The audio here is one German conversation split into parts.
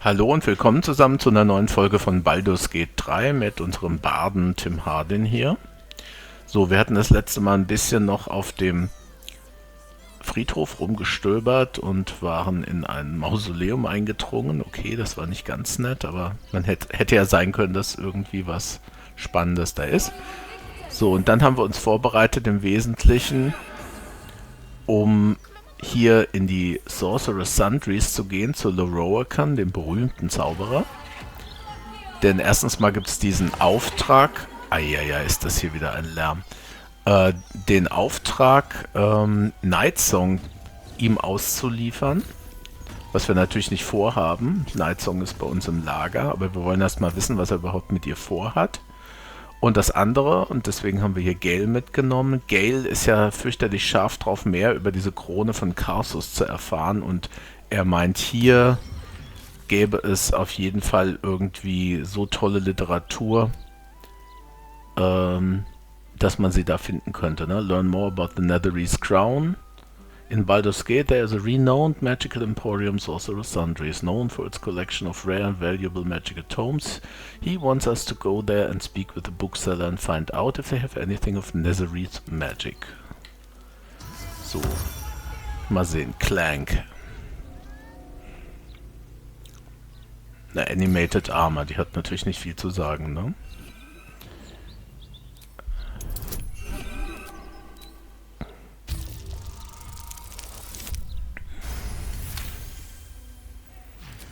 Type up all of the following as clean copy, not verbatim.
Hallo und willkommen zusammen zu einer neuen Folge von Baldur's Gate 3 mit unserem Barden Tim Hardin hier. So, wir hatten das letzte Mal ein bisschen noch auf dem Friedhof rumgestöbert und waren in ein Mausoleum eingedrungen. Okay, das war nicht ganz nett, aber man hätte ja sein können, dass irgendwie was Spannendes da ist. So, und dann haben wir uns vorbereitet im Wesentlichen, um hier in die Sorcerer's Sundries zu gehen, zu Larroakan, dem berühmten Zauberer. Denn erstens mal gibt es diesen Auftrag, eieiei, ist das hier wieder ein Lärm, den Auftrag, Nightsong ihm auszuliefern, was wir natürlich nicht vorhaben. Nightsong ist bei uns im Lager, aber wir wollen erst mal wissen, was er überhaupt mit ihr vorhat. Und das andere, und deswegen haben wir hier Gale mitgenommen. Gale ist ja fürchterlich scharf drauf, mehr über diese Krone von Karsus zu erfahren. Und er meint, hier gäbe es auf jeden Fall irgendwie so tolle Literatur, dass man sie da finden könnte. Ne? Learn more about the Netherese Crown. In Baldur's Gate, there is a renowned magical emporium, Sorcerer's Sundries, known for its collection of rare and valuable magical tomes. He wants us to go there and speak with the bookseller and find out if they have anything of Netherese magic. So, mal sehen. Clank. Eine Animated Armor, die hat natürlich nicht viel zu sagen, ne?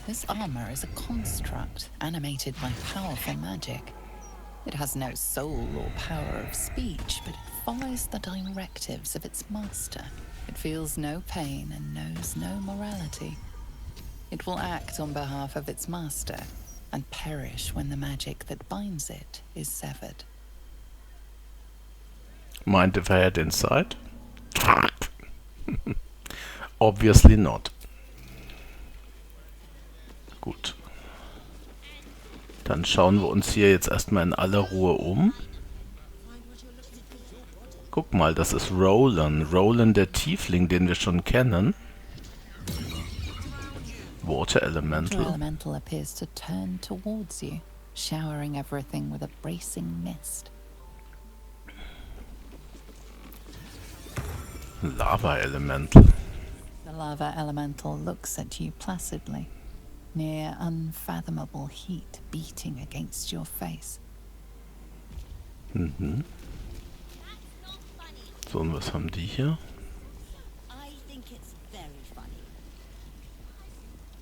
This armor is a construct animated by powerful magic. It has no soul or power of speech, but it follows the directives of its master. It feels no pain and knows no morality. It will act on behalf of its master and perish when the magic that binds it is severed. Mind if I head inside? Obviously not. Gut. Dann schauen wir uns hier jetzt erstmal in aller Ruhe um. Guck mal, das ist Roland. Roland der Tiefling, den wir schon kennen. Water Elemental. Water Elemental appears to turn towards you, showering everything with a bracing mist. Lava Elemental. The Lava Elemental looks at you placidly, near unfathomable heat beating against your face. Mhm. So, und was haben die hier?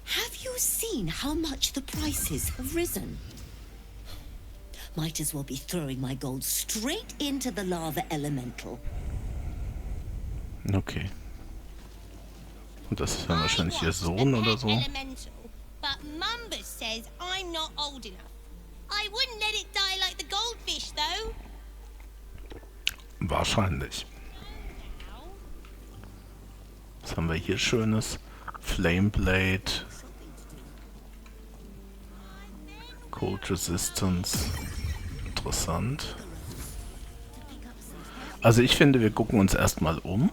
Have you seen how much the prices have risen? Might as well be throwing my gold straight into the lava elemental. Okay. Und das ist dann wahrscheinlich ihr Sohn oder so. But Mumbus says I'm not old enough. I wouldn't let it die like the goldfish, though. Wahrscheinlich. Was haben wir hier Schönes? Flameblade. Cold Resistance. Interessant. Also ich finde, wir gucken uns erstmal um.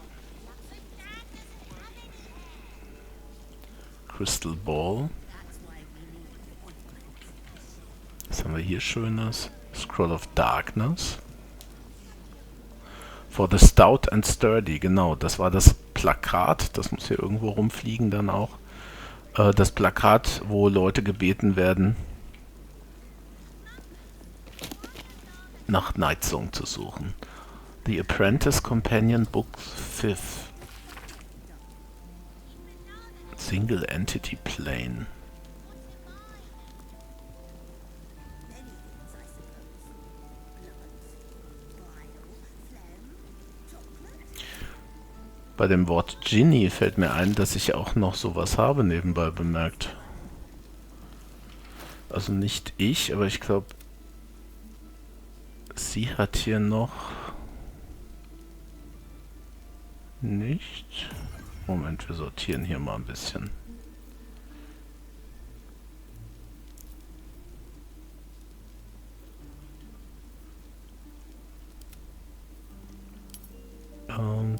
Crystal Ball. Was haben wir hier Schönes? Scroll of Darkness. For the Stout and Sturdy, genau, das war das Plakat, das muss hier irgendwo rumfliegen dann auch. Das Plakat, wo Leute gebeten werden, nach Nightsong zu suchen. The Apprentice Companion Book 5. Single Entity Plane. Bei dem Wort Ginny fällt mir ein, dass ich auch noch sowas habe, nebenbei bemerkt. Also nicht ich, aber ich glaube, sie hat hier noch nicht. Moment, wir sortieren hier mal ein bisschen.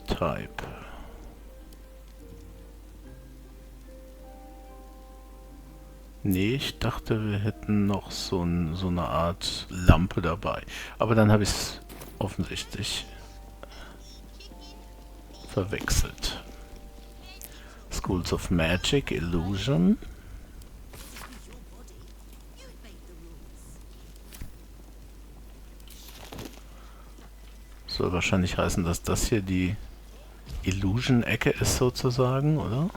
Type. Nee, ich dachte, wir hätten noch so eine Art Lampe dabei. Aber dann habe ich es offensichtlich verwechselt. Schools of Magic, Illusion. Soll wahrscheinlich heißen, dass das hier die Illusion-Ecke ist sozusagen, oder?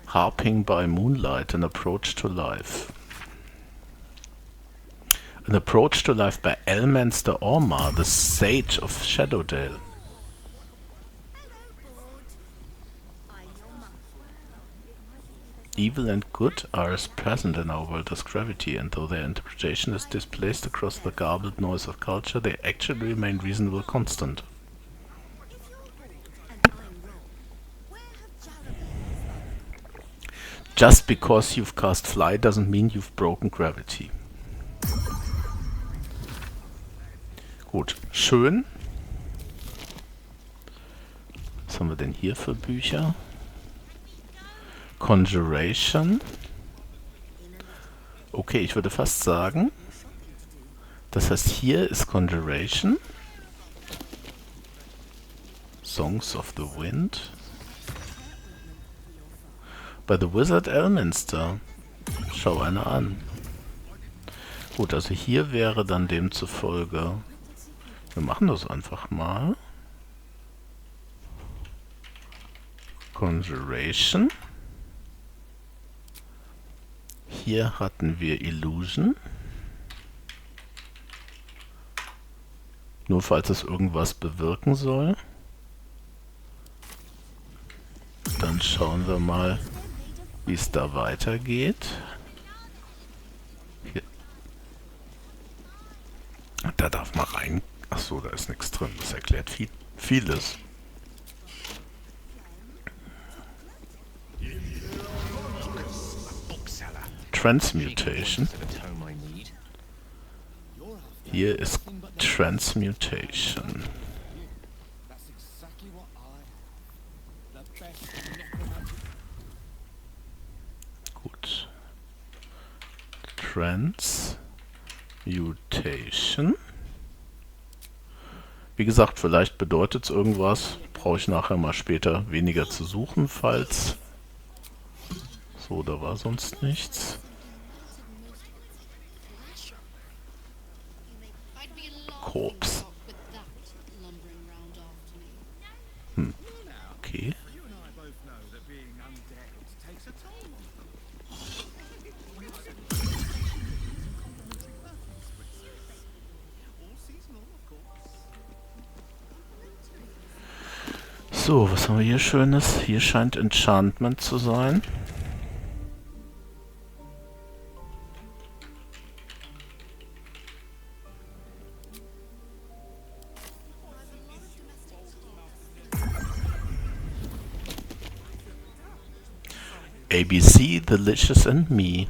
Harping by Moonlight, an approach to life. An approach to life by Elminster Orma, the sage of Shadowdale. Evil and good are as present in our world as gravity, and though their interpretation is displaced across the garbled noise of culture, they actually remain reasonable constant. Just because you've cast Fly doesn't mean you've broken gravity. Gut, schön. Was haben wir denn hier für Bücher? Conjuration. Okay, ich würde fast sagen, das heißt, hier ist Conjuration. Songs of the Wind. Bei The Wizard Elminster. Schau einer an. Gut, also hier wäre dann demzufolge... Wir machen das einfach mal. Conjuration. Hier hatten wir Illusion. Nur falls es irgendwas bewirken soll. Dann schauen wir mal, wie es da weitergeht. Hier. Da darf man rein. Achso, da ist nichts drin. Das erklärt vieles. Transmutation. Hier ist Transmutation. Gut. Transmutation. Wie gesagt, vielleicht bedeutet es irgendwas. Brauche ich nachher mal später weniger zu suchen, falls... So, da war sonst nichts. Korps. Okay. So, was haben wir hier Schönes? Hier scheint Enchantment zu sein. ABC, Delicious and Me.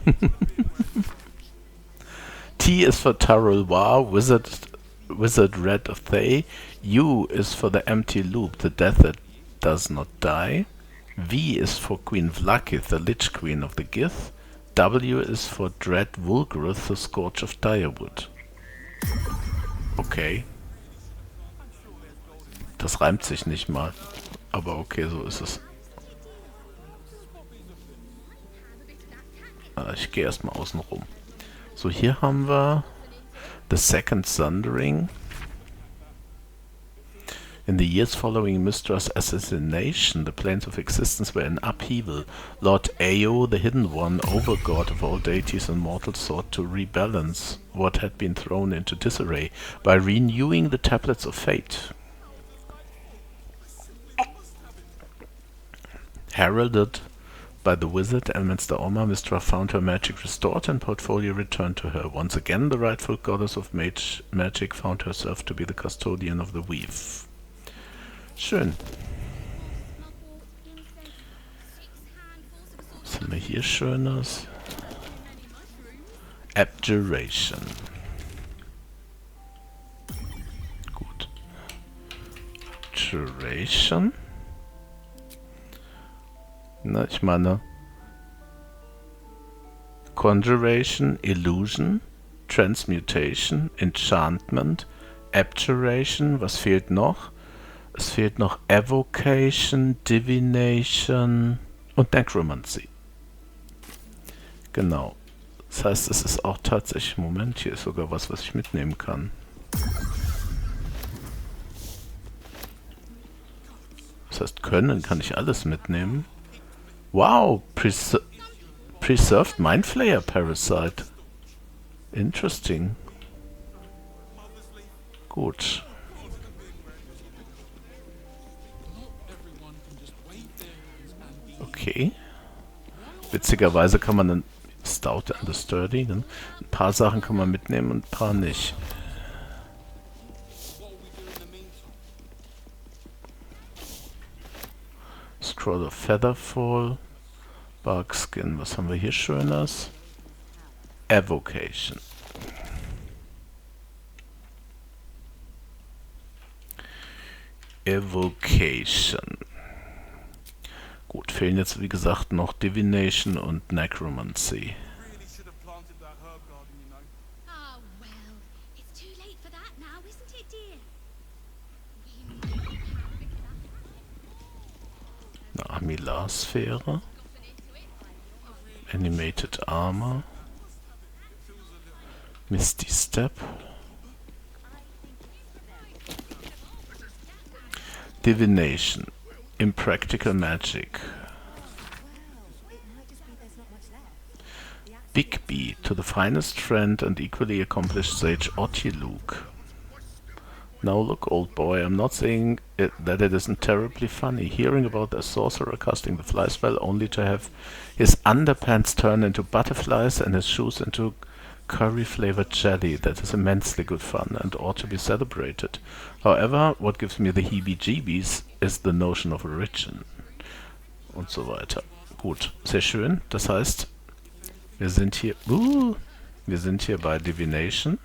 T is for Tarulwa, Wizard Red of Thay. U is for the empty loop, the death that does not die. V is for Queen Vlakith, the Lich Queen of the Gith. W is for Dread Vulgarith, the Scourge of Direwood. Okay. Das reimt sich nicht mal. Aber okay, so ist es. Ich gehe erstmal außen rum. So, hier haben wir The Second Sundering. In the years following Mystra's assassination, the planes of existence were in upheaval. Lord Ao, the Hidden One, overgod of all deities and mortals, sought to rebalance what had been thrown into disarray by renewing the tablets of fate. Heralded by the wizard Elminster Orma, Mystra found her magic restored and portfolio returned to her. Once again, the rightful goddess of magic found herself to be the custodian of the weave. Schön. Was haben wir hier Schönes? Abjuration. Gut. Abjuration. Na, ich meine, Conjuration, Illusion, Transmutation, Enchantment, Abjuration. Was fehlt noch? Es fehlt noch Evocation, Divination und Necromancy. Genau. Das heißt, es ist auch tatsächlich... Moment, hier ist sogar was ich mitnehmen kann. Das heißt, können kann ich alles mitnehmen. Wow, Preserved Mindflayer Parasite. Interesting. Gut. Okay. Witzigerweise kann man dann Stout and the Sturdy, ein paar Sachen kann man mitnehmen und ein paar nicht. Scroll of Featherfall, Barkskin, was haben wir hier Schönes? Evocation. Evocation. Gut, fehlen jetzt wie gesagt noch Divination und Necromancy. Oh, well, it's too late for that now, isn't it, dear? Eine Armillarsphäre. Animated Armor. Misty Step. Divination. Impractical Magic. Bigby, to the finest friend and equally accomplished sage Otiluke. Now look, old boy, I'm not saying that it isn't terribly funny, hearing about a sorcerer casting the fly spell only to have his underpants turn into butterflies and his shoes into curry-flavored jelly. That is immensely good fun and ought to be celebrated. However, what gives me the heebie-jeebies is the notion of origin. Und so weiter. Gut, sehr schön. Das heißt, wir sind hier bei Divination.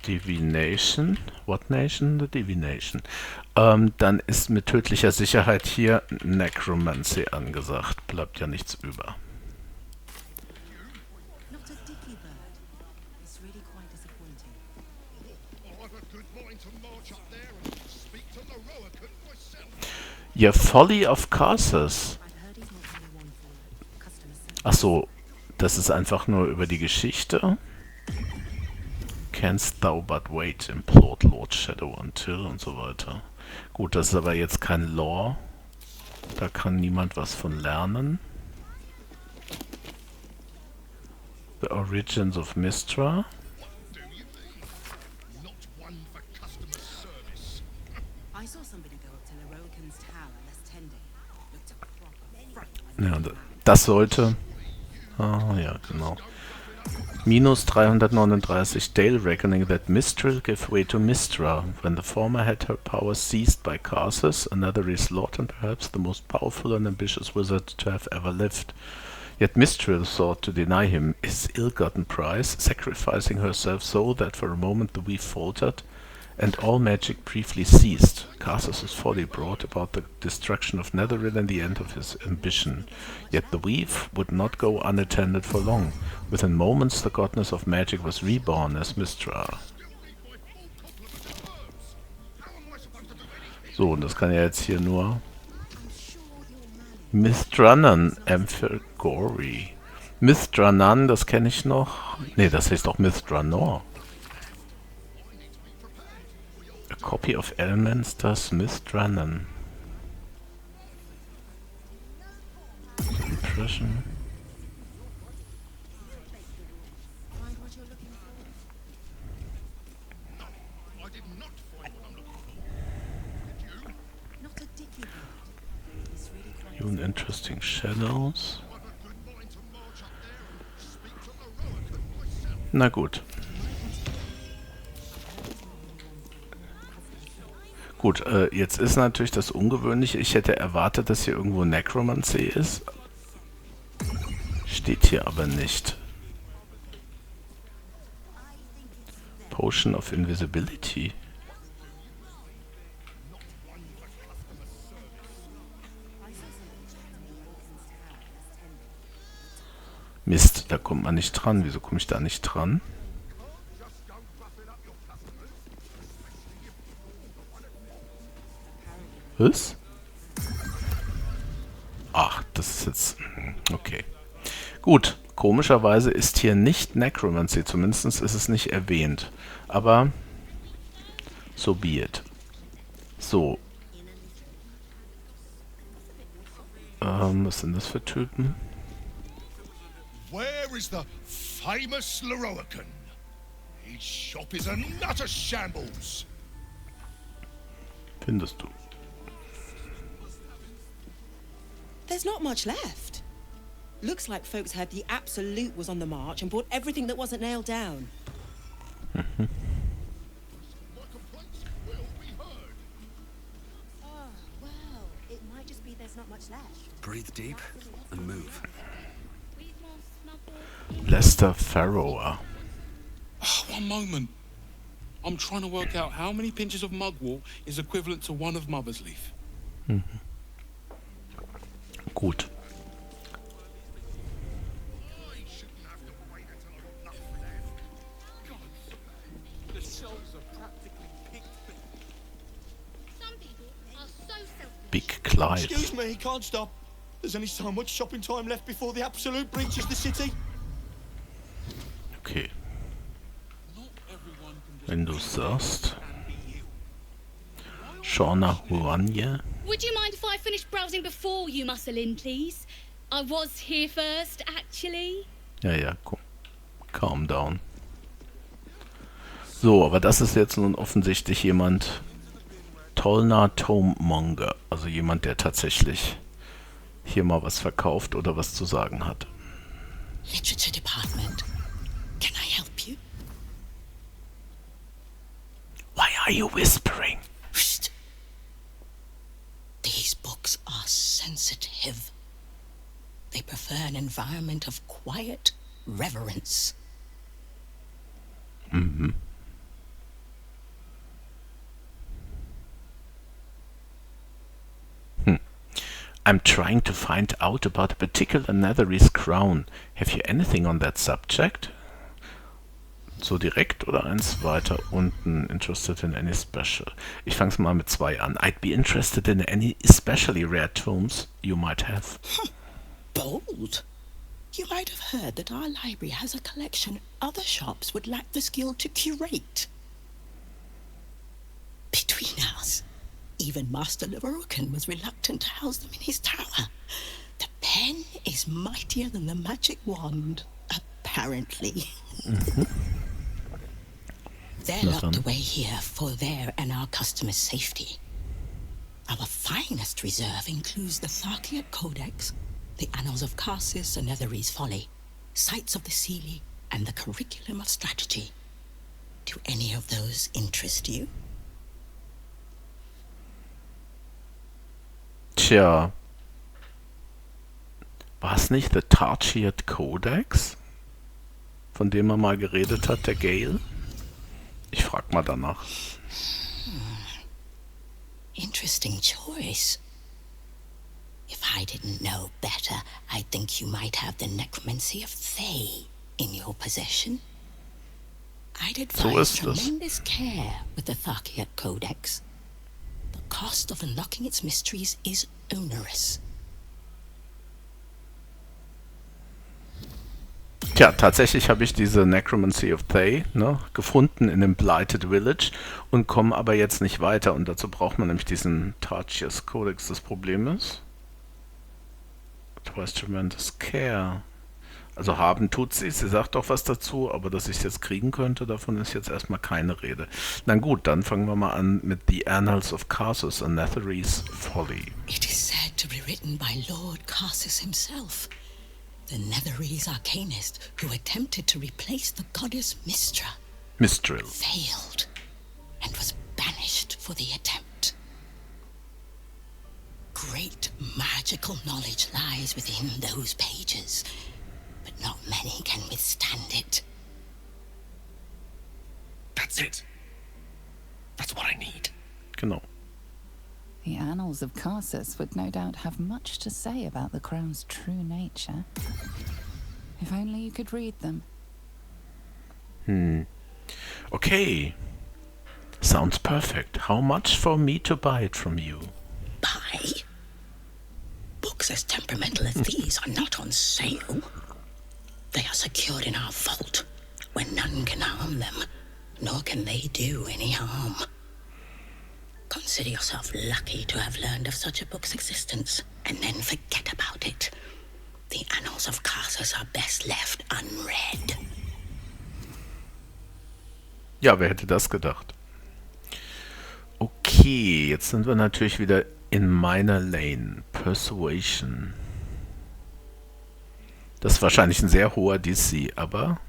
Divination. What Nation? The Divination. Dann ist mit tödlicher Sicherheit hier Necromancy angesagt. Bleibt ja nichts über. Your Folly of Curses. Achso, das ist einfach nur über die Geschichte. Canst thou but wait, implored Lord Shadow until und so weiter. Gut, das ist aber jetzt kein Lore. Da kann niemand was von lernen. The Origins of Mystra. Ja, das sollte... Ah, ja, genau. Minus 339. Dale reckoning that Mistral gave way to Mystra. When the former had her powers seized by Karsus, another is Lord and perhaps the most powerful and ambitious wizard to have ever lived. Yet Mistral sought to deny him his ill-gotten prize, sacrificing herself so that for a moment the weave faltered, and all magic briefly ceased. Karsus' folly brought about the destruction of Netheril and the end of his ambition. Yet the weave would not go unattended for long. Within moments the goddess of magic was reborn as Mystra. So, und das kann ja jetzt hier nur Mistranan Amphigory. Mistranan, das kenne ich noch. Ne, das heißt doch Mistranor. A copy of Elminster's Mistranan. Impression. Even interesting shadows. Na gut. Gut, jetzt ist natürlich das Ungewöhnliche. Ich hätte erwartet, dass hier irgendwo Necromancy ist. Steht hier aber nicht. Potion of Invisibility. Da kommt man nicht dran. Wieso komme ich da nicht dran? Was? Ach, das ist jetzt... Okay. Gut. Komischerweise ist hier nicht Necromancy. Zumindest ist es nicht erwähnt. Aber... so be it. So. Was sind das für Typen? Where is the famous Larroakan? His shop is a nutter shambles. Findest du? There's not much left. Looks like folks heard the Absolute was on the march and bought everything that wasn't nailed down. My complaints will be heard. Oh, well, it might just be there's not much left. Breathe deep and move. Lester Farrower. One moment. I'm trying to work out how many pinches of mugwort is equivalent to one of Mother's Leaf. Gut. I shouldn't have to wait until I've got enough left. God, the shelves are practically picked. Some people are so selfish. Big Clive. Excuse me, can't stop. There's only so much shopping time left before the Absolute breaches the city. Okay. Not everyone can just Wenn du sagst. Shauna Huanye. Would you mind if I finished browsing before you muscle in, please? I was here first, actually. Ja, komm. Calm down. So, aber das ist jetzt nun offensichtlich jemand... Tolna Tomemonger. Also jemand, der tatsächlich hier mal was verkauft oder was zu sagen hat. Literature department. Can I help you? Why are you whispering? Psst. These books are sensitive. They prefer an environment of quiet reverence. I'm trying to find out about a particular Netherese crown. Have you anything on that subject? So direkt oder eins weiter unten? Interested in any special? Ich fange mal mit 2 an. I'd be interested in any especially rare tomes you might have. Bold. You might have heard that our library has a collection other shops would lack the skill to curate. Between us, even Master Larroakan was reluctant to house them in his tower. The pen is mightier than the magic wand, apparently. They're locked away here for their and our customers' safety. Our finest reserve includes the Tharkiat Codex, the Annals of Karsus and Netherese Folly, Sights of the Seelie, and the Curriculum of Strategy. Do any of those interest you? Tja. War es nicht The Tharkiat Codex? Von dem er mal geredet hat, der Gale? Ich frag mal danach. Interesting choice. If I didn't know better, I'd think you might have the necromancy of Thay in your possession. I'd advise tremendous care with the Tharkiat Codex. The cost of unlocking its mysteries is onerous. Tja, tatsächlich habe ich diese Necromancy of Thay gefunden in dem Blighted Village und komme aber jetzt nicht weiter. Und dazu braucht man nämlich diesen Tharkiat Codex. Das Problem ist, twice tremendous care. Also haben tut sie sagt doch was dazu, aber dass ich es jetzt kriegen könnte, davon ist jetzt erstmal keine Rede. Na gut, dann fangen wir mal an mit The Annals of Karsus and Netherese Folly. It is said to be written by Lord Karsus himself, the Netherese arcanist who attempted to replace the goddess Mistral. Failed and was banished for the attempt. Great magical knowledge lies within those pages, but not many can withstand it. That's it. That's what I need. Genau. The Annals of Karsus would no doubt have much to say about the crown's true nature. If only you could read them. Okay. Sounds perfect. How much for me to buy it from you? Buy? Books as temperamental as these are not on sale. They are secured in our vault, where none can harm them, nor can they do any harm. Consider yourself lucky to have learned of such a book's existence, and then forget about it. The annals of Carthus are best left unread. Ja, wer hätte das gedacht? Okay, jetzt sind wir natürlich wieder in meiner Lane. Persuasion. Das ist wahrscheinlich ein sehr hoher DC, aber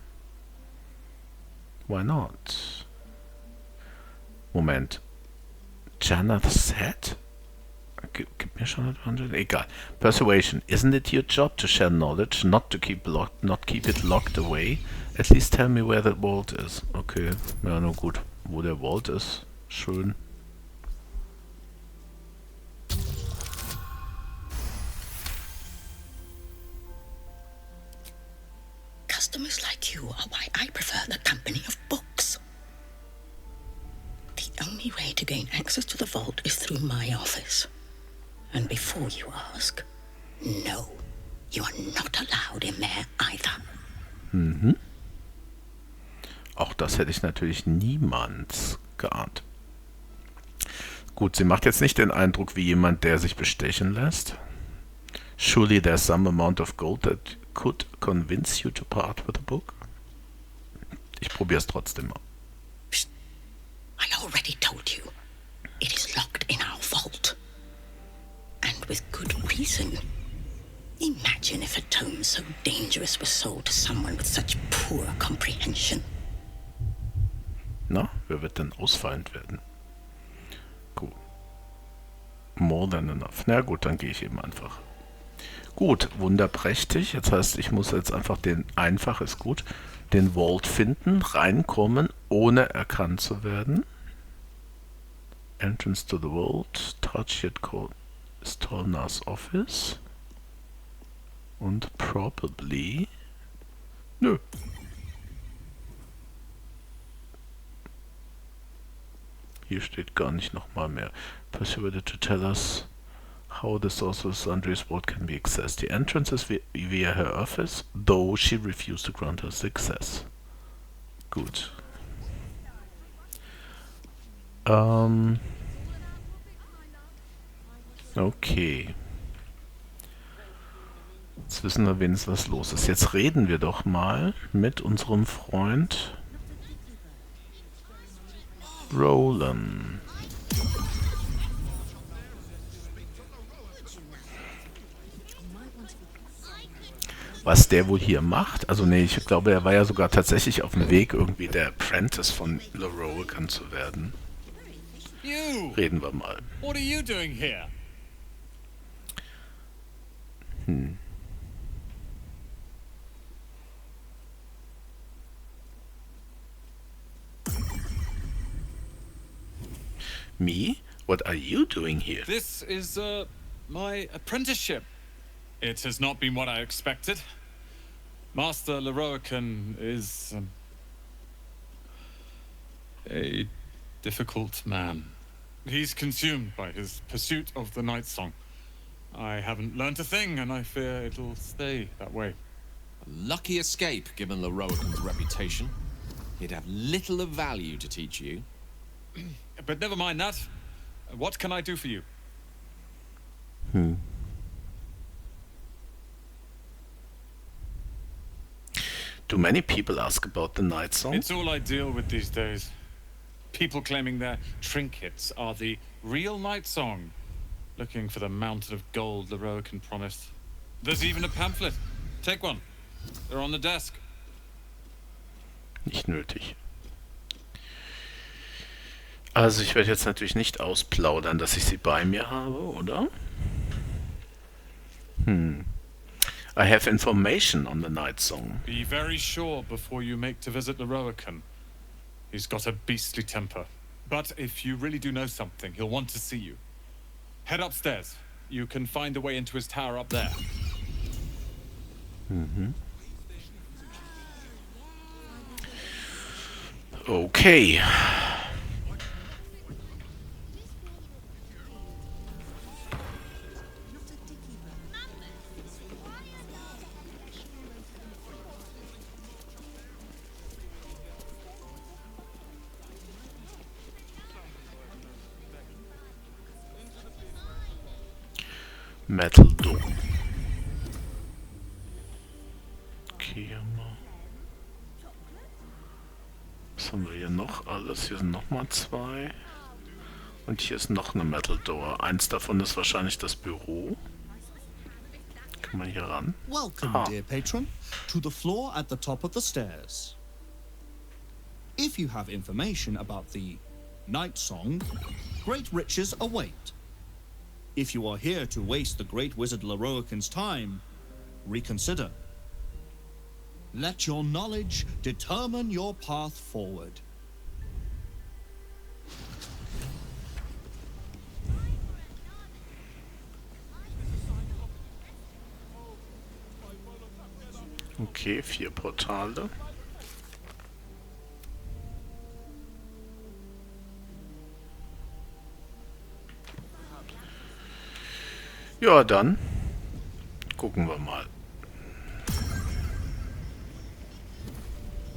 why not? Moment. Janeth's Head? Gib mir schon Advantage. Egal. Persuasion. Isn't it your job to share knowledge, not keep it locked away? At least tell me where the vault is. Okay. Ja, nur gut. Wo der Vault ist. Schön. Customers like you are why I prefer the company of books. The only way to gain access to the vault is through my office. And before you ask, no, you are not allowed in there either. Auch das hätte ich natürlich niemals geahnt. Gut, sie macht jetzt nicht den Eindruck wie jemand, der sich bestechen lässt. Surely there's some amount of gold that could convince you to part with the book. Ich probiere es trotzdem mal. Psst. I already told you. It is locked in our vault. And with good reason. Imagine if a tome so dangerous was sold to someone with such poor comprehension. Na, wer wird denn ausfallend werden? Gut. More than enough. Na gut, dann gehe ich eben einfach. Gut, wunderprächtig. Jetzt heißt, ich muss jetzt einfach einfach ist gut, den Vault finden, reinkommen, ohne erkannt zu werden. Entrance to the Vault, touch yet code Stolnar's office. Und probably... Nö. Hier steht gar nicht nochmal mehr. Persuaded to tell us how the Sorcerer's Sundry's vault can be accessed. The entrance is via her office, though she refused to grant us access. Gut. Okay. Jetzt wissen wir wenigstens, was los ist. Jetzt reden wir doch mal mit unserem Freund Roland. Was der wohl hier macht? Also nee, ich glaube, er war ja sogar tatsächlich auf dem Weg, irgendwie der Apprentice von Larroakan zu werden. Reden wir mal. What are you doing here? Me? What are you doing here? This is, my apprenticeship. It has not been what I expected. Master Larroakan is, a difficult man. He's consumed by his pursuit of the night song. I haven't learnt a thing, and I fear it'll stay that way. A lucky escape, given Larroakan's reputation. He'd have little of value to teach you. But never mind that. What can I do for you? Do many people ask about the night song? It's all I deal with these days. People claiming their trinkets are the real night song, looking for the mountain of gold Larroakan promised. There's even a pamphlet. Take one. They're on the desk. Nicht nötig. Also ich werde jetzt natürlich nicht ausplaudern, dass ich sie bei mir habe, oder? I have information on the night song. Be very sure before you make to visit Larroakan. He's got a beastly temper. But if you really do know something, he'll want to see you. Head upstairs. You can find a way into his tower up there. Okay. Metal Dome. Okay, was haben wir hier noch alles? Hier sind nochmal 2. Und hier ist noch eine Metal Door. Eins davon ist wahrscheinlich das Büro. Kann man hier ran? Welcome, dear patron, to the floor at the top of the stairs. If you have information about the Night Song, great riches await. If you are here to waste the great wizard Larroakan's time, reconsider. Let your knowledge determine your path forward. Okay, 4 Portale. Ja, dann gucken wir mal.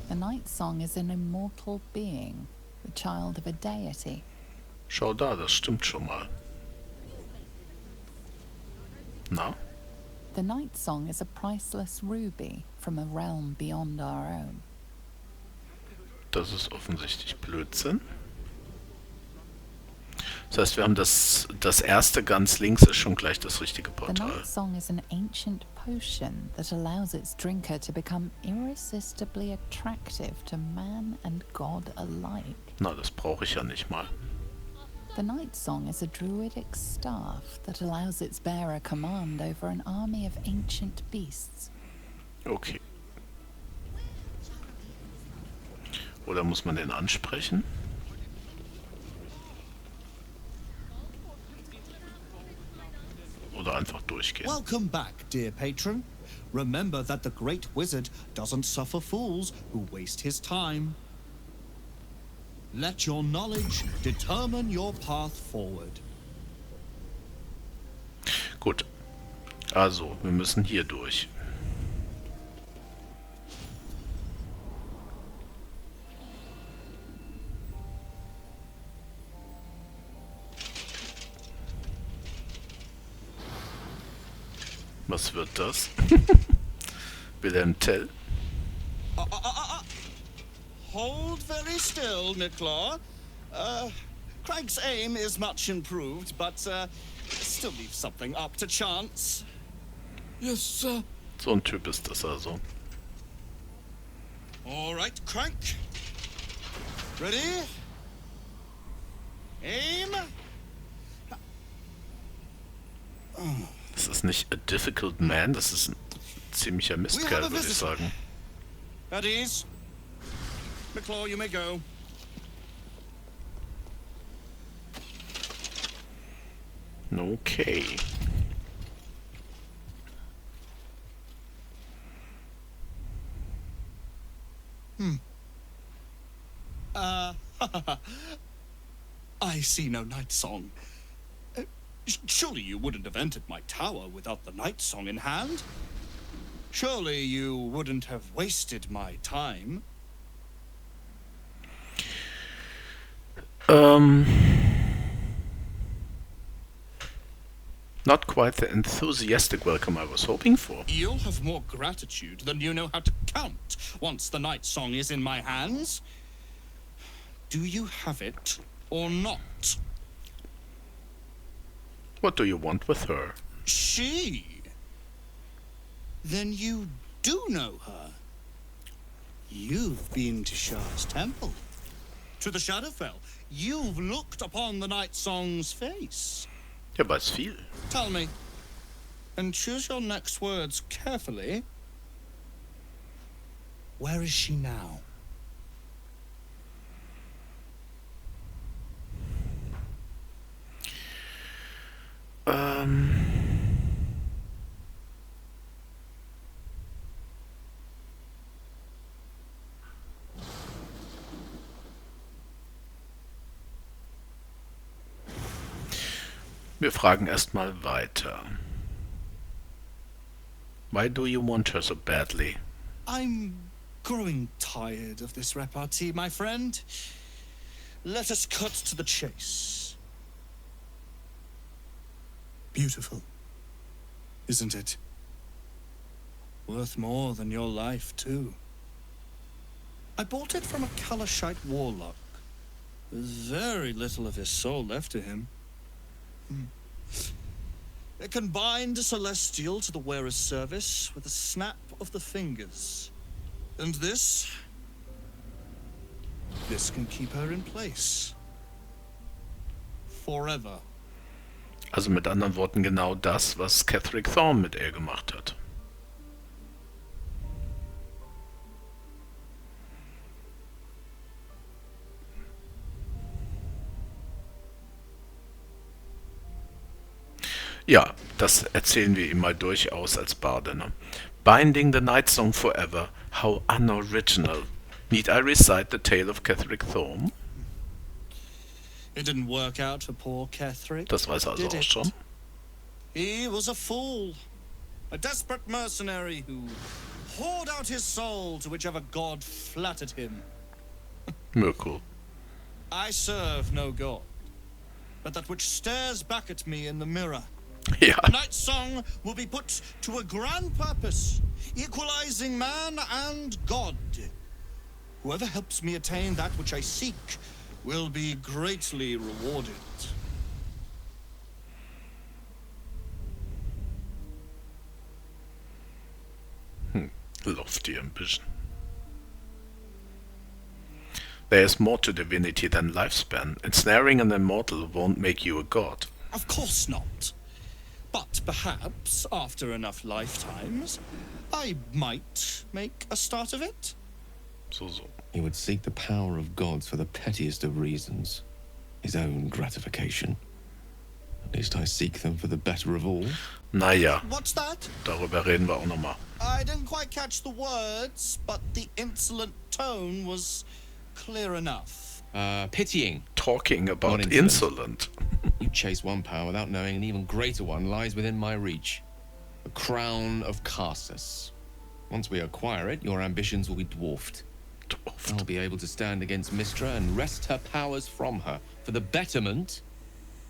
The Night Song is an immortal being, the child of a deity. Schau da, das stimmt schon mal. Na? The Night Song is a priceless ruby from a realm beyond our own. Das ist offensichtlich Blödsinn. Das heißt, wir haben das erste ganz links ist schon gleich das richtige The Portal. Night Song is an ancient potion that allows its drinker to become irresistibly attractive to man and God alike. Na, das brauche ich ja nicht mal. The Night Song is a druidic staff that allows its bearer command over an army of ancient beasts. Okay. Oder muss man den ansprechen? Oder einfach durchgehen. Welcome back, dear patron. Remember that the great wizard doesn't suffer fools who waste his time. Let your knowledge determine your path forward. Gut. Also, wir müssen hier durch. Was wird das? Wilhelm Tell? Hold very still, Nicklaw. Craig's aim is much improved, but still leaves something up to chance. Yes, sir. So ein Typ ist das also. All right, Crank. Ready? Aim. Das ist nicht a difficult man, das ist ein ziemlicher Mistkerl, würde ich sagen. At ease. Nicklaw, you may go. Okay. I see no Night Song. Surely you wouldn't have entered my tower without the Night Song in hand? Surely you wouldn't have wasted my time? Not quite the enthusiastic welcome I was hoping for. You'll have more gratitude than you know how to count once the Night Song is in my hands. Do you have it or not? What do you want with her? She? Then you do know her. You've been to Shah's temple, to the Shadowfell. You've looked upon the Night Song's face. Der weiß viel. Tell me, and choose your next words carefully. Where is she now? Wir fragen erstmal weiter. Why do you want her so badly? I'm growing tired of this repartee, my friend. Let us cut to the chase. Beautiful, isn't it? Worth more than your life, too. I bought it from a Kalashite warlock. There's very little of his soul left to him. It can bind a celestial to the wearer's service with a snap of the fingers. And this can keep her in place. Forever. Also mit anderen Worten genau das, was Catherick Thorne mit ihr gemacht hat. Ja, das erzählen wir ihm mal durchaus als Barde. Ne? Binding the Night Song forever, how unoriginal. Need I recite the tale of Catherick Thorne? It didn't work out for poor Catherick. Das weiß er also auch schon. He was a fool. A desperate mercenary who poured out his soul to whichever god flattered him. Mirko. I serve no god, but that which stares back at me in the mirror. Ja. The Night Song will be put to a grand purpose, equalizing man and God. Whoever helps me attain that which I seek will be greatly rewarded. Lofty ambition. There is more to divinity than lifespan. Ensnaring an immortal won't make you a god. Of course not. But perhaps, after enough lifetimes, I might make a start of it. So. He would seek the power of gods for the pettiest of reasons. His own gratification. At least I seek them for the better of all. Naja. What's that? Darüber reden wir auch nochmal. I didn't quite catch the words, but the insolent tone was clear enough. Pitying. Talking about insolent. You chase one power without knowing an even greater one lies within my reach. The crown of Carsus. Once we acquire it, your ambitions will be dwarfed. I'll be able to stand against Mystra and wrest her powers from her for the betterment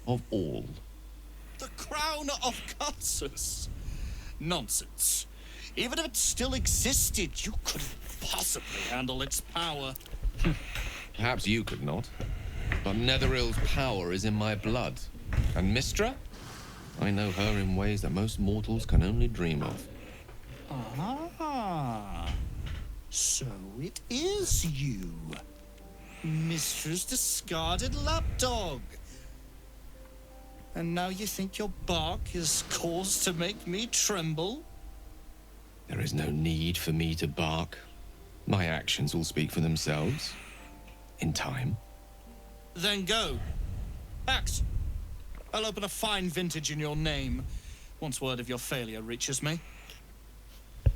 of all. The crown of Carsus? Nonsense. Even if it still existed, you couldn't possibly handle its power. Perhaps you could not. But Netherill's power is in my blood. And Mystra? I know her in ways that most mortals can only dream of. Ah, so it is you. Mystra's discarded lapdog. And now you think your bark is cause to make me tremble? There is no need for me to bark. My actions will speak for themselves. In time. Then go. Act. I'll open a fine vintage in your name, once word of your failure reaches me.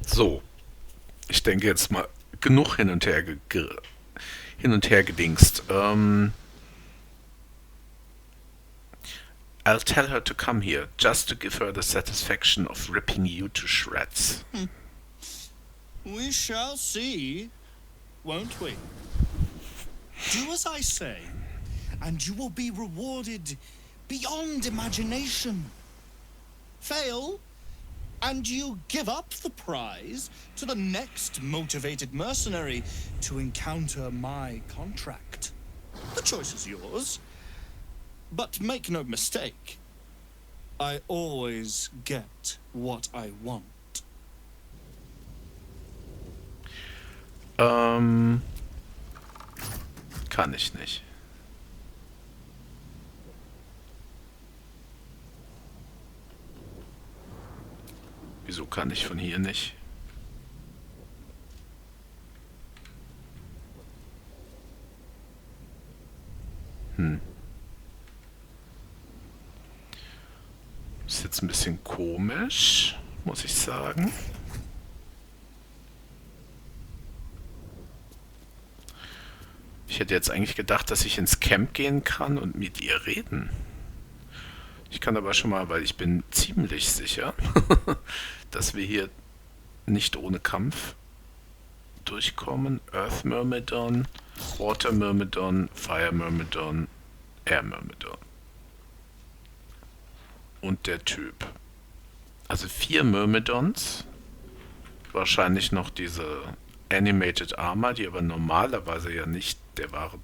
So. Ich denke jetzt mal genug hin und her gedingst. I'll tell her to come here, just to give her the satisfaction of ripping you to shreds. We shall see, won't we? Do as I say, and you will be rewarded beyond imagination. Fail, and you give up the prize to the next motivated mercenary to encounter my contract. The choice is yours. But make no mistake, I always get what I want. Kann ich nicht. Wieso kann ich von hier nicht? Ist jetzt ein bisschen komisch, muss ich sagen. Ich hätte jetzt eigentlich gedacht, dass ich ins Camp gehen kann und mit ihr reden. Ich kann aber schon mal, weil ich bin ziemlich sicher, dass wir hier nicht ohne Kampf durchkommen. Earth Myrmidon, Water Myrmidon, Fire Myrmidon, Air Myrmidon. Und der Typ. Also 4 Myrmidons. Wahrscheinlich noch diese Animated Armor, die aber normalerweise ja nicht der wahre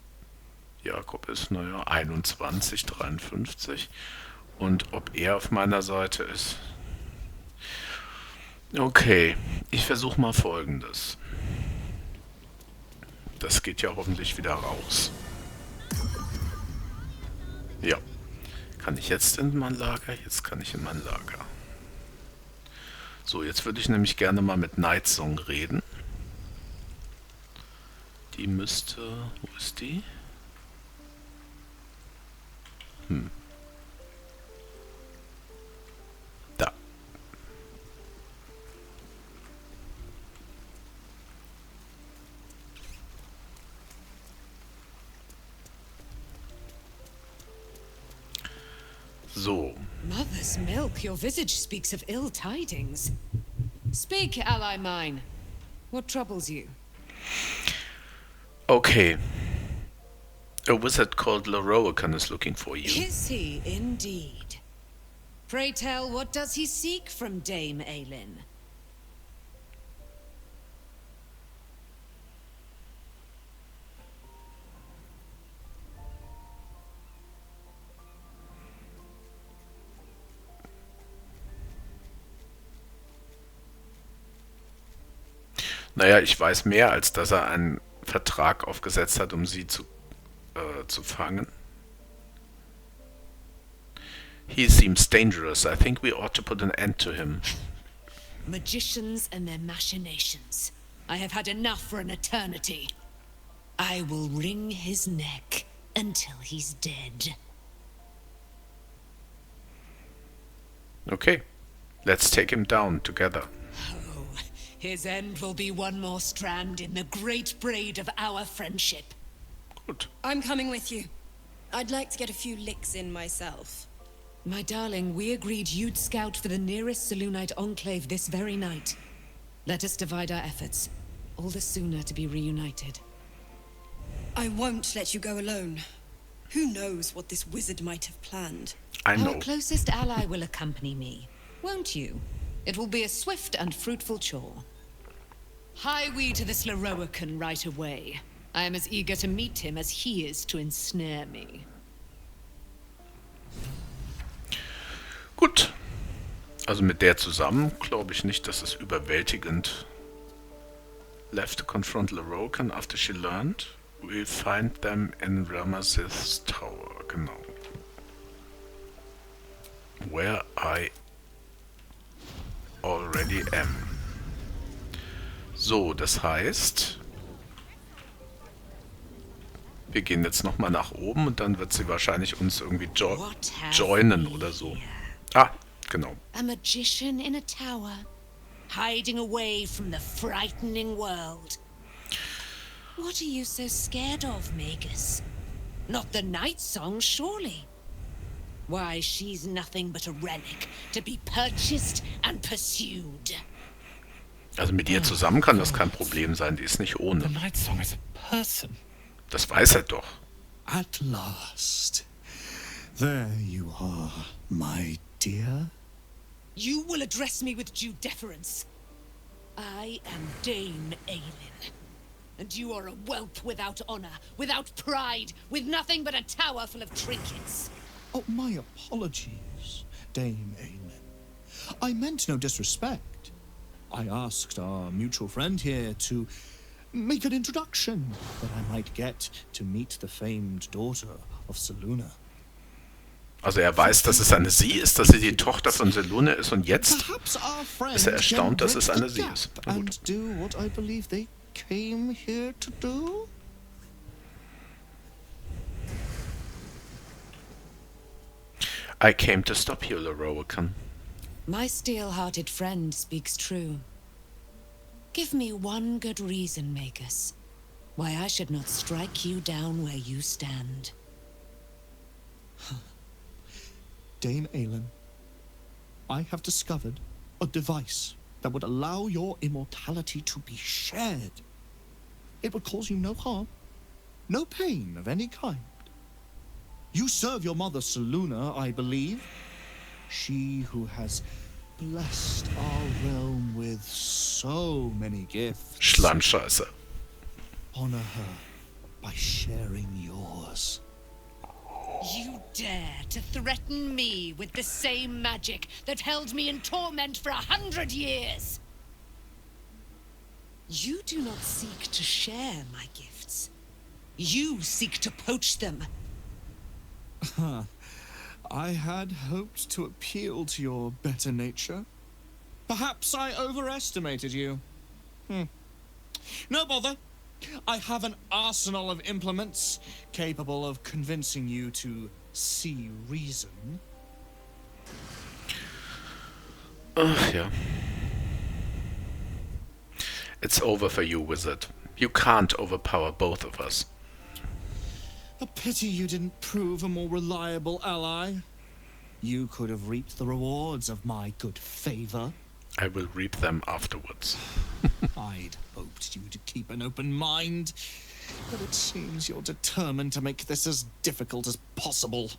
Jakob ist. Naja, 21, 53. Und ob er auf meiner Seite ist. Okay, ich versuche mal Folgendes. Das geht ja hoffentlich wieder raus. Ja. Kann ich jetzt in mein Lager? Jetzt kann ich in mein Lager. So, jetzt würde ich nämlich gerne mal mit Nightsong reden. Die müsste... Wo ist die? Da. So. Mother's milk, your visage speaks of ill tidings. Speak, ally mine. What troubles you? Okay. A wizard called Larroakan is looking for you. Is he indeed? Pray tell, what does he seek from Dame Aelin? Naja, ich weiß mehr, als dass er einen Vertrag aufgesetzt hat, um sie zu fangen. He seems dangerous. I think we ought to put an end to him. Magicians and their machinations. I have had enough for an eternity. I will wring his neck until he's dead. Okay, let's take him down together. Oh, his end will be one more strand in the great braid of our friendship. Gut. I'm coming with you. I'd like to get a few licks in myself. My darling, we agreed you'd scout for the nearest Selûnite enclave this very night. Let us divide our efforts. All the sooner to be reunited. I won't let you go alone. Who knows what this wizard might have planned? I know. Our closest ally will accompany me, won't you? It will be a swift and fruitful chore. Hie we to this Larroakan right away. I am as eager to meet him as he is to ensnare me. Gut. Also mit der zusammen glaube ich nicht, dass es überwältigend. Left to confront Larroakan after she learned. We'll find them in Ramesses Tower. Genau. Where I already am. So, das heißt, wir gehen jetzt nochmal nach oben und dann wird sie wahrscheinlich uns irgendwie joinen oder so. Ah, genau. A magician in a tower, hiding away from the frightening world. What are you so scared of, Magus? Not the night song, surely? Why, she's nothing but a relic to be purchased and pursued. Also mit ihr zusammen kann das kein Problem sein, die ist nicht ohne. The night song is a person. Das weiß er doch. At last. There you are, my dear. You will address me with due deference. I am Dame Aelin. And you are a whelp without honor, without pride, with nothing but a tower full of trinkets. Oh, my apologies, Dame Aelin. I meant no disrespect. I asked our mutual friend here to make an introduction, that I might get to meet the famed daughter of Selûne. Also er weiß, dass es eine sie ist, dass sie die Tochter von Selûne ist und jetzt ist er erstaunt, dass es eine sie ist. Na gut. And do what I believe they came here to do? I came to stop you, Larroakan. My steel-hearted friend speaks true. Give me one good reason, Magus, why I should not strike you down where you stand. Dame Aelin, I have discovered a device that would allow your immortality to be shared. It would cause you no harm, no pain of any kind. You serve your mother, Seluna, I believe. She who has blessed our realm with so many gifts. Schlammscheiße. Honor her by sharing yours. You dare to threaten me with the same magic that held me in torment for 100 years? You do not seek to share my gifts. You seek to poach them. I had hoped to appeal to your better nature. Perhaps I overestimated you. No bother. I have an arsenal of implements capable of convincing you to see reason. Yeah. It's over for you, wizard. You can't overpower both of us. A pity you didn't prove a more reliable ally. You could have reaped the rewards of my good favor. I will reap them afterwards. I'd hoped you to keep an open mind, but it seems you're determined to make this as difficult as possible.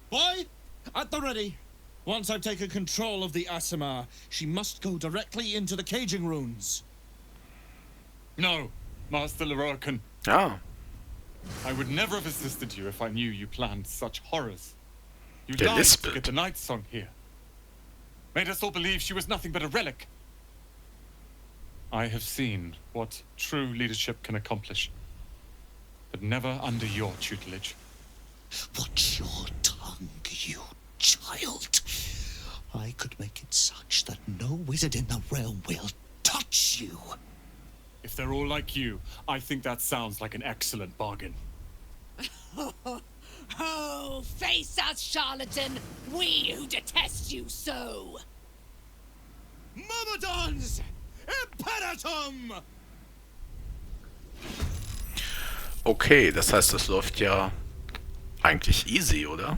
Boy, at the ready. Once I've taken control of the Asimar, she must go directly into the caging runes. No, Master Larroakan. Ah. I would never have assisted you if I knew you planned such horrors. You Der lied to lispelt. get the Night Song here. Made us all believe she was nothing but a relic. I have seen what true leadership can accomplish, but never under your tutelage. Watch your tongue, you child. I could make it such that no wizard in the realm will touch you. If they're all like you, I think that sounds like an excellent bargain. Oh, face us, charlatan, we who detest you so. Myrmidons! Imperatum! Okay, das heißt, das läuft ja eigentlich easy, oder?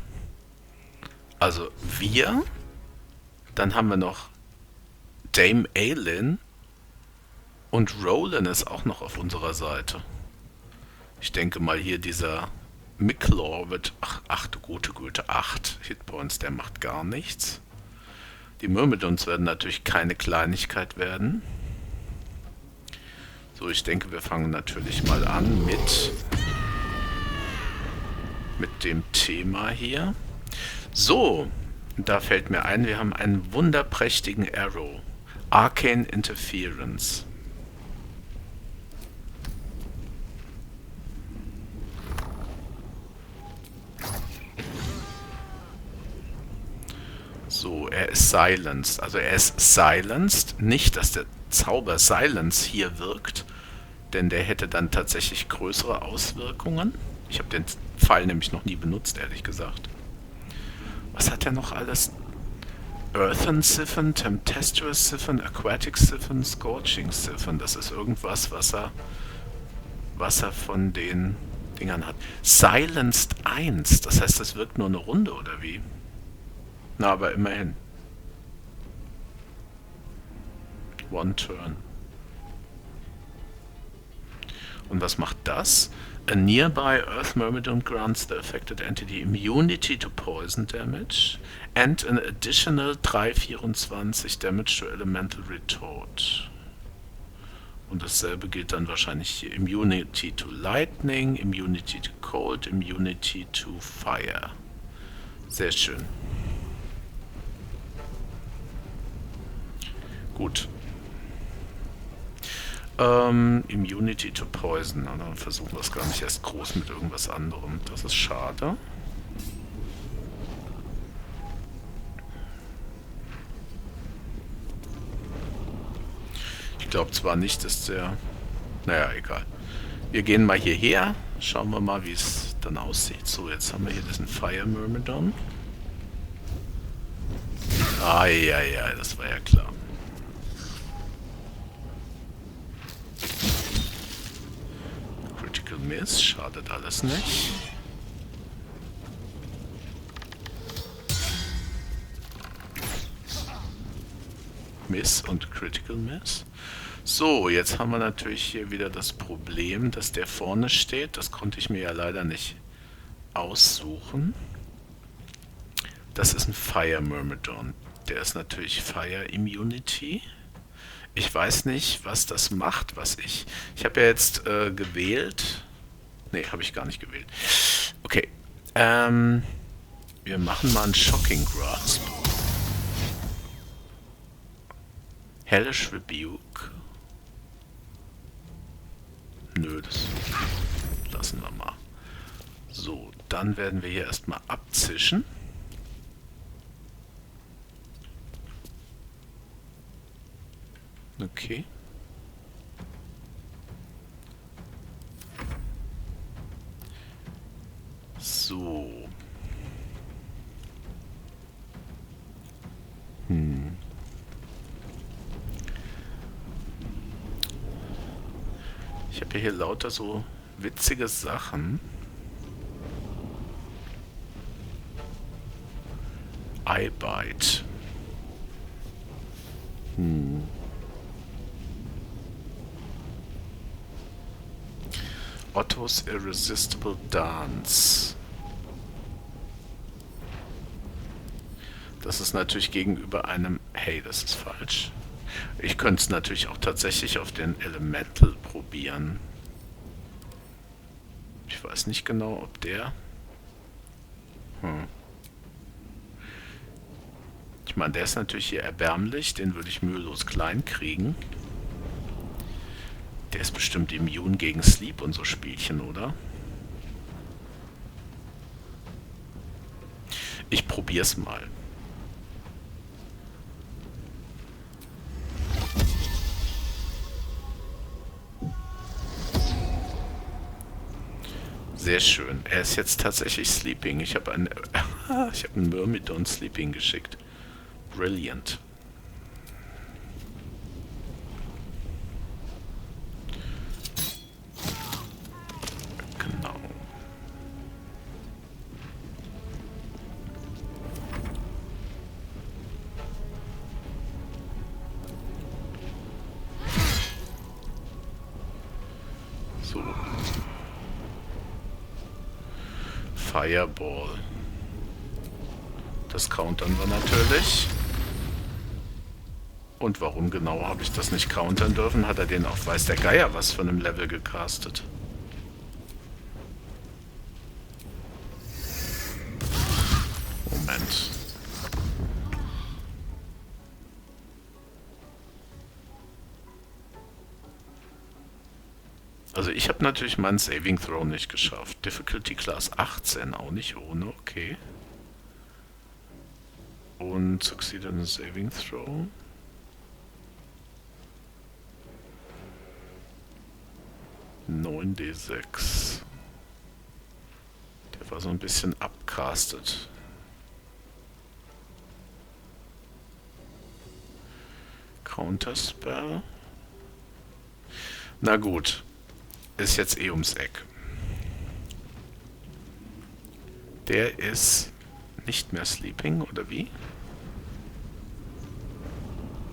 Also wir, dann haben wir noch Dame Aelin und Roland ist auch noch auf unserer Seite. Ich denke mal hier dieser Miklor wird, ach du gute Güte, 8 Hitpoints, der macht gar nichts. Die Myrmidons werden natürlich keine Kleinigkeit werden. So, ich denke, wir fangen natürlich mal an mit dem Thema hier. So, da fällt mir ein, wir haben einen wunderprächtigen Arrow. Arcane Interference. So, er ist silenced. Also er ist silenced. Nicht, dass der Zauber Silence hier wirkt, denn der hätte dann tatsächlich größere Auswirkungen. Ich habe den Pfeil nämlich noch nie benutzt, ehrlich gesagt. Was hat er noch alles? Earthen Siphon, Tempestuous Siphon, Aquatic Siphon, Scorching Siphon. Das ist irgendwas, was er von den Dingern hat. Silenced 1, das heißt, das wirkt nur eine Runde, oder wie? Na, aber immerhin. One turn. Und was macht das? A nearby Earth Myrmidon grants the affected entity immunity to poison damage and an additional 3d24 damage to elemental retort. Und dasselbe gilt dann wahrscheinlich hier. Immunity to lightning, immunity to cold, immunity to fire. Sehr schön. Gut. Immunity to Poison. Na, dann versuchen wir es gar nicht erst groß mit irgendwas anderem. Das ist schade. Ich glaube zwar nicht, dass der... Naja, egal. Wir gehen mal hierher. Schauen wir mal, wie es dann aussieht. So, jetzt haben wir hier diesen Fire Myrmidon. Ja, das war ja klar. Critical Miss, schadet alles nicht. Miss und Critical Miss. So, jetzt haben wir natürlich hier wieder das Problem, dass der vorne steht. Das konnte ich mir ja leider nicht aussuchen. Das ist ein Fire Myrmidon. Der ist natürlich Fire Immunity. Ich weiß nicht, was das macht, was ich... Ich habe ja jetzt gewählt... Ne, habe ich gar nicht gewählt. Okay. Wir machen mal einen Shocking Grasp. Hellish Rebuke. Nö, das lassen wir mal. So, dann werden wir hier erstmal abzischen. Okay. So. Ich habe hier lauter so witzige Sachen. Eyebite. Otto's Irresistible Dance. Das ist natürlich gegenüber einem... Hey, das ist falsch. Ich könnte es natürlich auch tatsächlich auf den Elemental probieren. Ich weiß nicht genau, ob der... Ich meine, der ist natürlich hier erbärmlich. Den würde ich mühelos klein kriegen. Der ist bestimmt immun gegen Sleep und so Spielchen, oder? Ich probier's mal. Sehr schön. Er ist jetzt tatsächlich Sleeping. Ich habe einen Myrmidon Sleeping geschickt. Brilliant. Genau. So. Fireball. Das countern wir natürlich. Und warum genau habe ich das nicht countern dürfen? Hat er den auf weiß der Geier was von einem Level gecastet? Moment. Also ich habe natürlich meinen Saving Throw nicht geschafft. Difficulty Class 18, auch nicht ohne, okay. Und succeeded in Saving Throw. D6. Der war so ein bisschen abcastet. Counterspell. Na gut. Ist jetzt eh ums Eck. Der ist nicht mehr Sleeping, oder wie?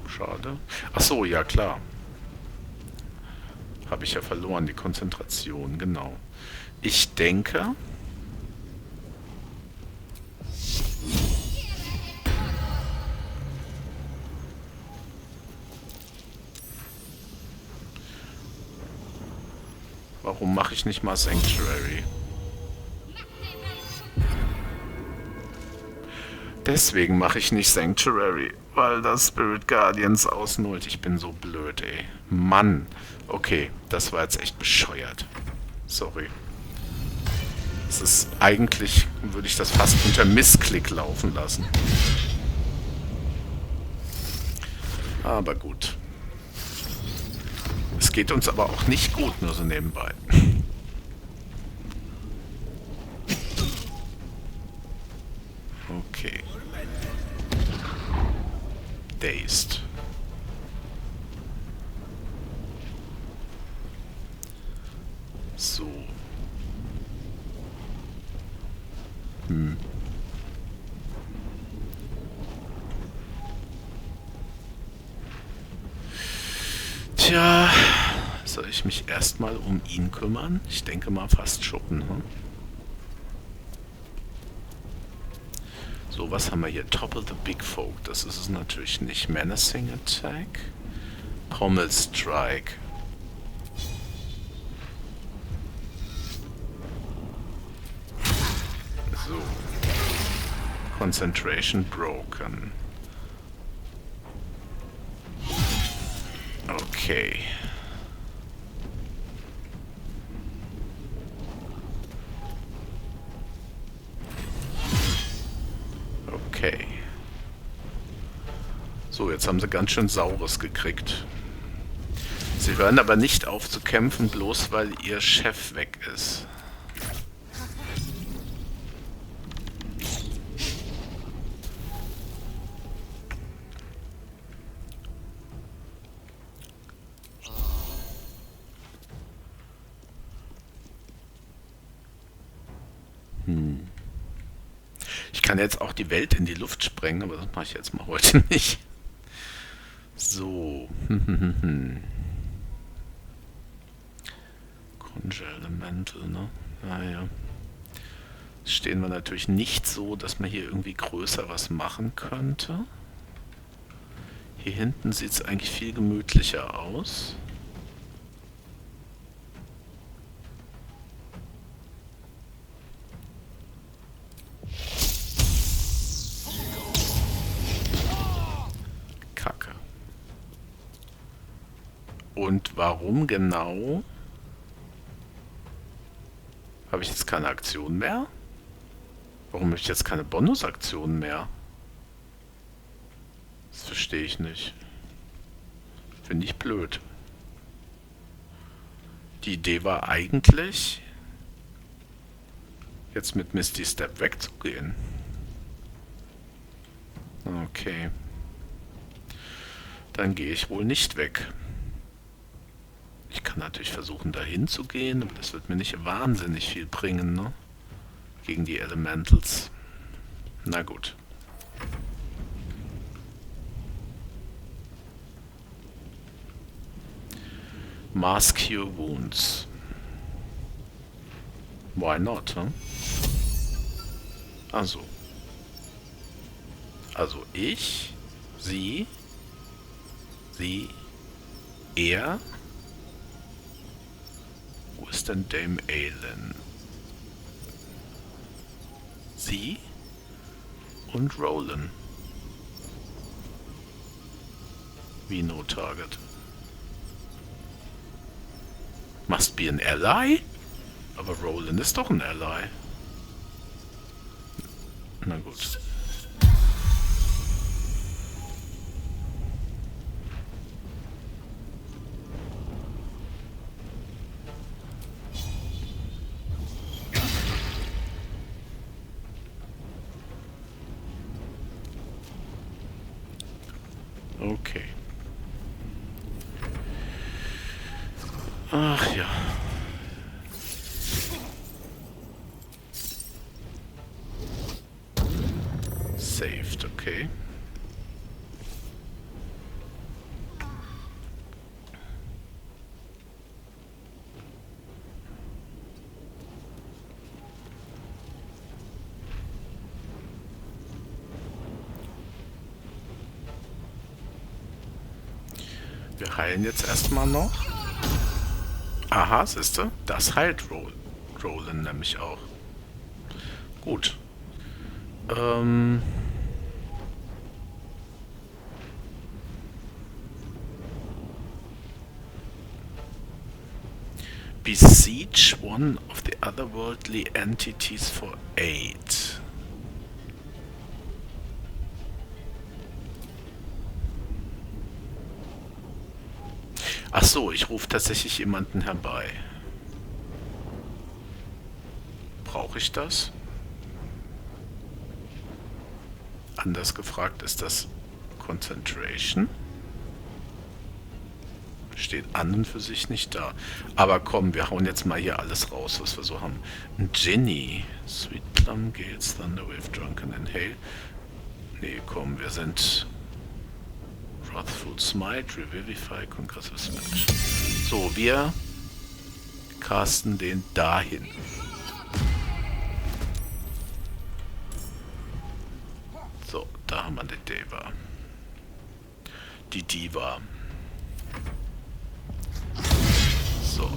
Schade. Ach so, ja klar. Habe ich ja verloren, die Konzentration, genau. Ich denke... Warum mache ich nicht mal Sanctuary? Deswegen mache ich nicht Sanctuary, weil das Spirit Guardians ausnullt. Ich bin so blöd, ey. Mann. Okay, das war jetzt echt bescheuert. Sorry. Es ist eigentlich, würde ich das fast unter Missklick laufen lassen. Aber gut. Es geht uns aber auch nicht gut, nur so nebenbei. Okay. Dazed. So. Tja, soll ich mich erstmal um ihn kümmern? Ich denke mal fast schon. Hm? So, was haben wir hier? Topple the Big Folk. Das ist es natürlich nicht. Menacing Attack. Pommel Strike. So. Concentration broken. Okay. Okay. So, jetzt haben sie ganz schön Saures gekriegt. Sie hören aber nicht auf zu kämpfen, bloß weil ihr Chef weg ist. Ich kann jetzt auch die Welt in die Luft sprengen, aber das mache ich jetzt mal heute nicht. So. Conjure Elemental, ne? Naja. Stehen wir natürlich nicht so, dass man hier irgendwie größer was machen könnte. Hier hinten sieht es eigentlich viel gemütlicher aus. Kacke. Und warum genau? Habe ich jetzt keine Aktion mehr? Warum habe ich jetzt keine Bonusaktion mehr? Das verstehe ich nicht. Finde ich blöd. Die Idee war eigentlich, jetzt mit Misty Step wegzugehen. Okay. Dann gehe ich wohl nicht weg. Ich kann natürlich versuchen, dahin zu gehen, aber das wird mir nicht wahnsinnig viel bringen, ne? Gegen die Elementals. Na gut. Mass Cure Wounds. Why not, huh? Also ich, sie, er. Wo ist denn Dame Aelin? Sie und Roland. Wie no target. Must be an ally? Aber Roland ist doch ein Ally. Na gut. Okay. Ach ja. Saved, okay. Wir heilen jetzt erstmal noch. Aha, siehste, das heilt Roland nämlich auch. Gut. Besiege one of the otherworldly entities for 8. Ach so, ich rufe tatsächlich jemanden herbei. Brauche ich das? Anders gefragt, ist das Concentration? Steht an und für sich nicht da. Aber komm, wir hauen jetzt mal hier alles raus, was wir so haben. Ginny. Sweet Plum, Gales, Thunderwave, Drunken and Hail. Nee, komm, wir sind Wrathful Smite, Revivify, Concussive Smash. So, wir casten den dahin. So, da haben wir die Diva. Die Diva. So.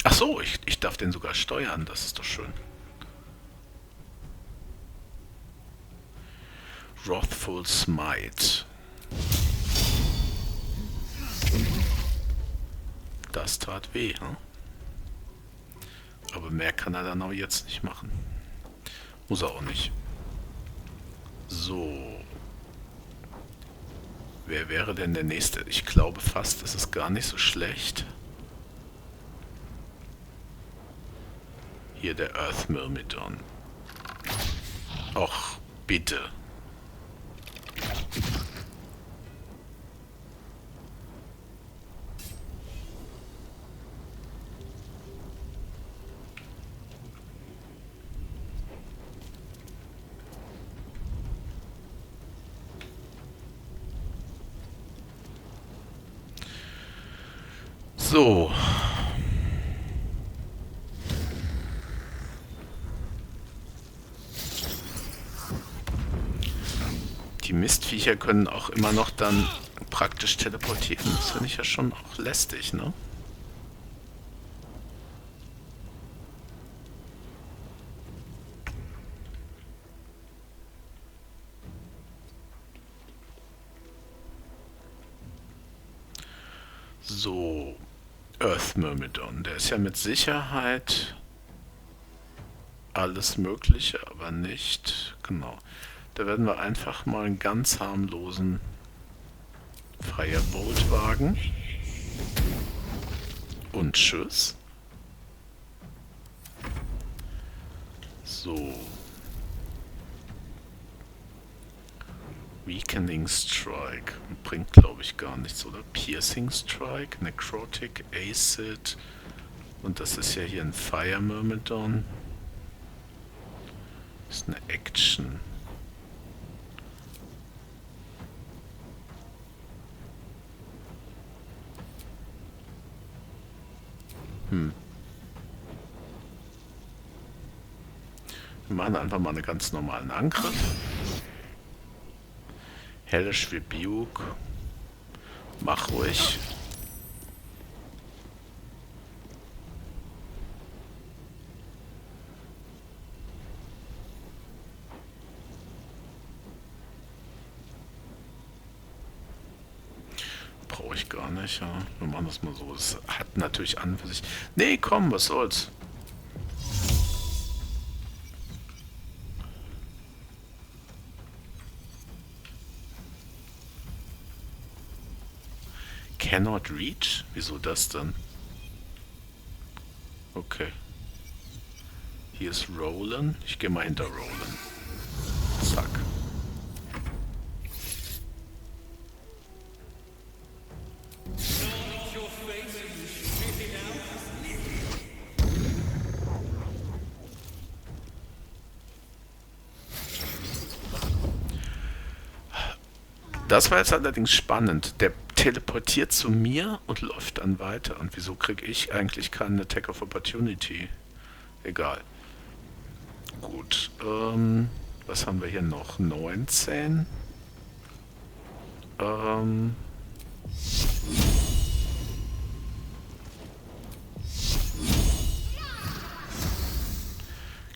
Ach so, ich darf den sogar steuern, das ist doch schön. Wrathful Smite. Das tat weh, hm? Aber mehr kann er dann auch jetzt nicht machen. Muss er auch nicht. So. Wer wäre denn der Nächste? Ich glaube fast, es ist gar nicht so schlecht. Hier der Earth Myrmidon. Och, bitte. So. Die Mistviecher können auch immer noch dann praktisch teleportieren. Das finde ich ja schon auch lästig, ne? So, Earth Myrmidon, der ist ja mit Sicherheit alles Mögliche, aber nicht, genau. Da werden wir einfach mal einen ganz harmlosen Firebolt wagen. Und tschüss. So. Weakening Strike. Bringt, glaube ich, gar nichts, oder? Piercing Strike, Necrotic, Acid. Und das ist ja hier ein Fire Myrmidon. Das ist eine Action. Wir machen einfach mal einen ganz normalen Angriff. Hellish Rebuke. Mach ruhig. Brauche ich gar nicht, ja. Wir machen das mal so. Es hat natürlich an für sich. Nee, komm, was soll's. Cannot reach? Wieso das denn? Okay. Hier ist Rollen. Ich gehe mal hinter Rollen. Zack. Das war jetzt allerdings spannend. Der teleportiert zu mir und läuft dann weiter. Und wieso kriege ich eigentlich keinen Attack of Opportunity? Egal. Gut. Was haben wir hier noch? 19.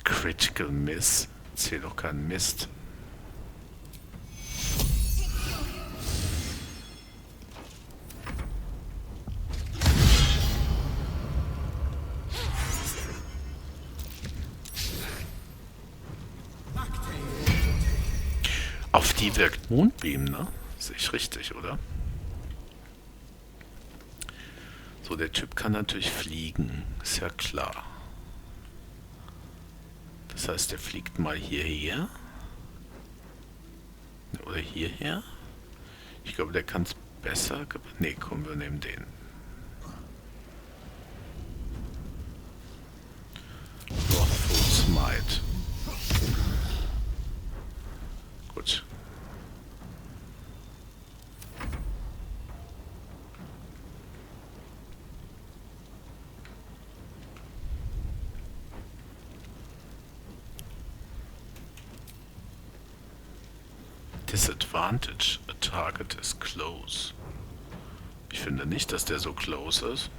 Critical Miss. Zählt doch keinen Mist. Auf die wirkt Moonbeam, ne? Sehe ich richtig, oder? So, der Typ kann natürlich fliegen, ist ja klar. Das heißt, der fliegt mal hierher. Oder hierher. Ich glaube, der kann es besser... Ne, komm, wir nehmen den. Wrathful Smite. Gut. Disadvantage. A target is close. Ich finde nicht, dass der so close ist.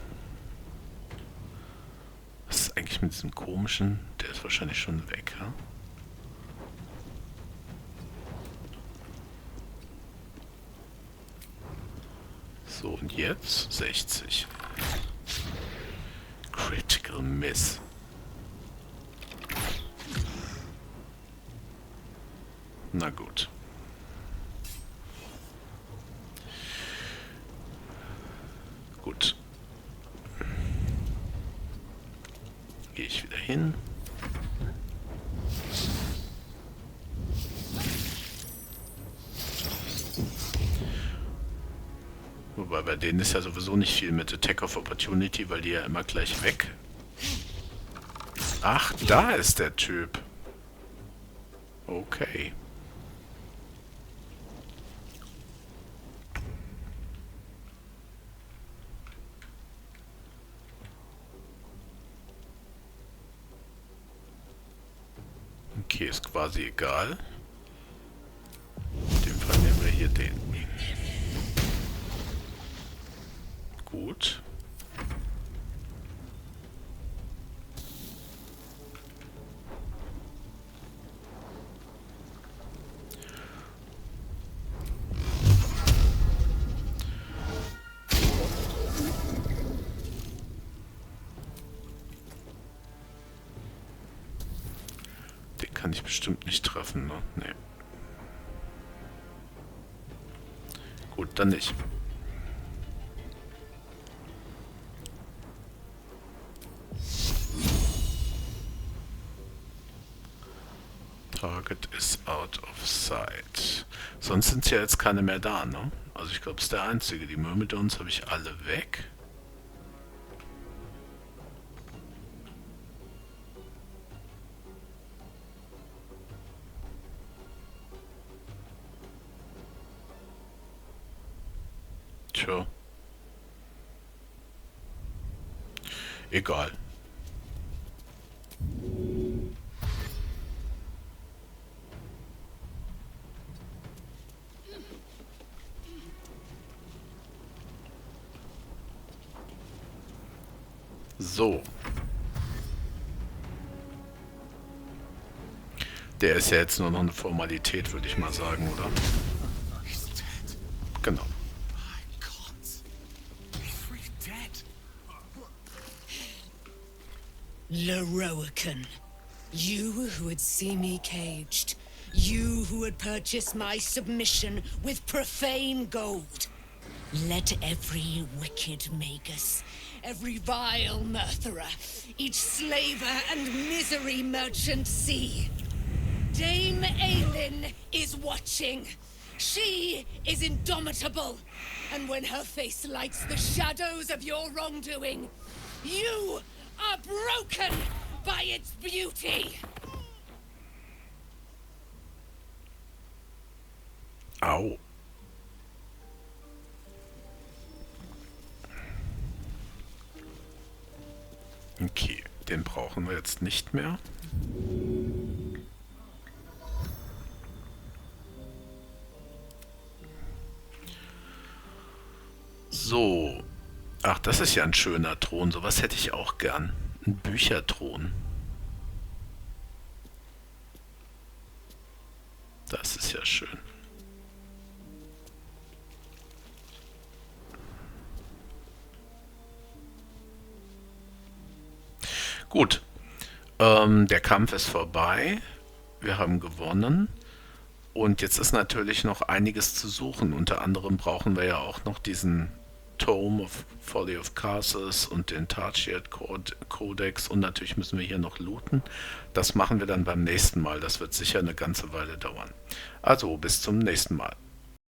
Was ist eigentlich mit diesem komischen? Der ist wahrscheinlich schon weg, ja? So, und jetzt 60. Critical Miss. Na gut. Gut. Gehe ich wieder hin. Wobei bei denen ist ja sowieso nicht viel mit Attack of Opportunity, weil die ja immer gleich weg. Ach, da ist der Typ. Okay. Okay, ist quasi egal. In dem Fall nehmen wir hier den. Gut. Den kann ich bestimmt nicht treffen, ne? Nee. Gut, dann nicht. Target is out of sight. Sonst sind ja jetzt keine mehr da, ne? Also ich glaube, es ist der einzige. Die Myrmidons habe ich alle weg. Tja. Egal. So. Der ist ja jetzt nur noch eine Formalität, würde ich mal sagen, oder? Genau. Larroakan, you who would see me caged, you who would purchase my submission with profane gold. Let every wicked magus, every vile murtherer, each slaver and misery merchant see. Dame Aelin is watching. She is indomitable, and when her face lights the shadows of your wrongdoing, you are broken by its beauty. Au. Okay, den brauchen wir jetzt nicht mehr. So. Ach, das ist ja ein schöner Thron. Sowas hätte ich auch gern. Ein Bücherthron. Das ist ja schön. Gut. Der Kampf ist vorbei. Wir haben gewonnen. Und jetzt ist natürlich noch einiges zu suchen. Unter anderem brauchen wir ja auch noch diesen Tome of Folly of Curses und den Tarchiat Codex und natürlich müssen wir hier noch looten. Das machen wir dann beim nächsten Mal. Das wird sicher eine ganze Weile dauern. Also bis zum nächsten Mal.